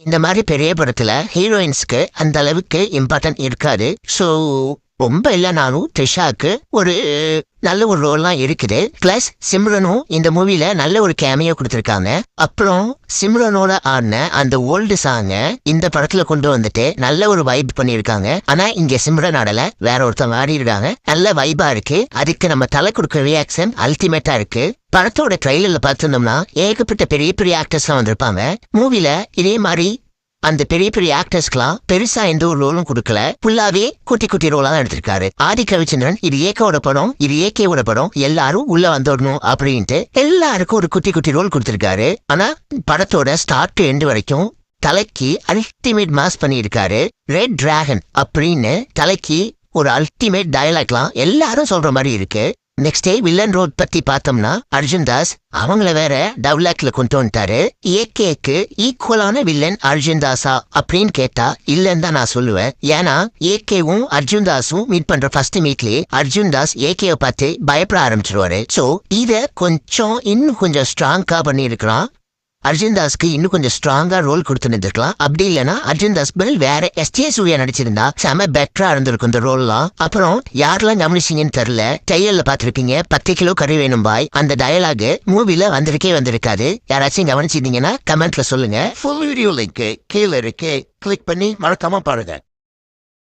இந்த மாதிரி பெரிய படத்துல ஹீரோயின்ஸ்க்கு அந்த அளவுக்கு இம்பார்ட்டன்ட் இருக்காது. ஸோ ரொம்ப இல்லைனாலும் த்ரிஷாக்கு ஒரு நல்ல ஒரு ரோல்லாம் இருக்குது. பிளஸ் சிம்ரனும் இந்த மூவில நல்ல ஒரு கேமியோ கொடுத்திருக்காங்க. அப்புறம் சிம்ரனோட ஆடின அந்த ஓல்டு சாங்க இந்த படத்துல கொண்டு வந்துட்டு நல்ல ஒரு வைப் பண்ணிருக்காங்க. ஆனா இங்க சிம்ரன் ஆடல, வேற ஒருத்தவங்க ஆடி இருக்காங்க. நல்ல வைபா இருக்கு. அதுக்கு நம்ம தலை கொடுக்க ரியாக்ஷன் அல்டிமேட்டா இருக்கு. படத்தோட ட்ரெயிலர்ல பார்த்திருந்தோம்னா ஏகப்பட்ட பெரிய பெரிய ஆக்டர்ஸ்லாம் வந்திருப்பாங்க. மூவில இதே மாதிரி அந்த பெரிய பெரிய ஆக்டர்ஸ்க்குலாம் பெருசா எந்த ஒரு ரோலும் கொடுக்கல. ஃபுல்லாவே குட்டி குட்டி ரோலா தான் எடுத்திருக்காரு. ஆதி கவிச்சந்திரன் இது ஏகோட படம், இது ஏகேவோட படம், எல்லாரும் உள்ள வந்துடணும் அப்படின்ட்டு எல்லாருக்கும் ஒரு குட்டி குட்டி ரோல் கொடுத்திருக்காரு. ஆனா படத்தோட ஸ்டார்ட் டு எண்டு வரைக்கும் தலைக்கு அல்டிமேட் மாஸ் பண்ணியிருக்காரு. ரெட் டிராகன் அப்படின்னு தலைக்கு ஒரு அல்டிமேட் டயலாக்லாம் எல்லாரும் சொல்ற மாதிரி இருக்கு. நெக்ஸ்ட் டே வில்லன் ரோட் பத்தி பார்த்தோம்னா அர்ஜுன் தாஸ் அவங்கள வேற டவுலாக்ல கொண்டு வந்துட்டாரு. ஏகேக்கு ஈக்குவலான வில்லன் அர்ஜுன் தாஸா அப்படின்னு கேட்டா இல்லன்னு தான் நான் சொல்லுவேன். ஏன்னா ஏகேவும் அர்ஜுன் தாஸும் மீட் பண்ற ஃபர்ஸ்ட் மீட்லயே அர்ஜுன் தாஸ் ஏகேவை பார்த்து பயப்பட ஆரம்பிச்சிருவாரு. சோ இத இன்னும் கொஞ்சம் ஸ்ட்ராங்கா பண்ணிருக்கலாம். அர்ஜுன் தாஸ்க்கு இன்னும் கொஞ்சம் ஸ்ட்ராங்கா ரோல் கொடுத்துருந்துருக்கலாம். அப்படி இல்லைன்னா அர்ஜுன் தாஸ் பதில் வேற எஸ்டே சூர்யா நடிச்சிருந்தா செம பெட்டரா இருந்திருக்கும் இந்த ரோல்லாம். அப்புறம் யாரெல்லாம் கவனிச்சிங்கன்னு தெரியல, ட்ரெயிலர்ல பாத்திருப்பீங்க 10 கிலோ கறி வேணும் பாய். அந்த டயலாக் மூவில வந்திருக்காது. யாராச்சும் கவனிச்சிருந்தீங்கன்னா கமெண்ட்ல சொல்லுங்க. ஃபுல் வீடியோ லிங்க் கீழே இருக்கு, கிளிக் பண்ணி மறக்காம பாருங்க.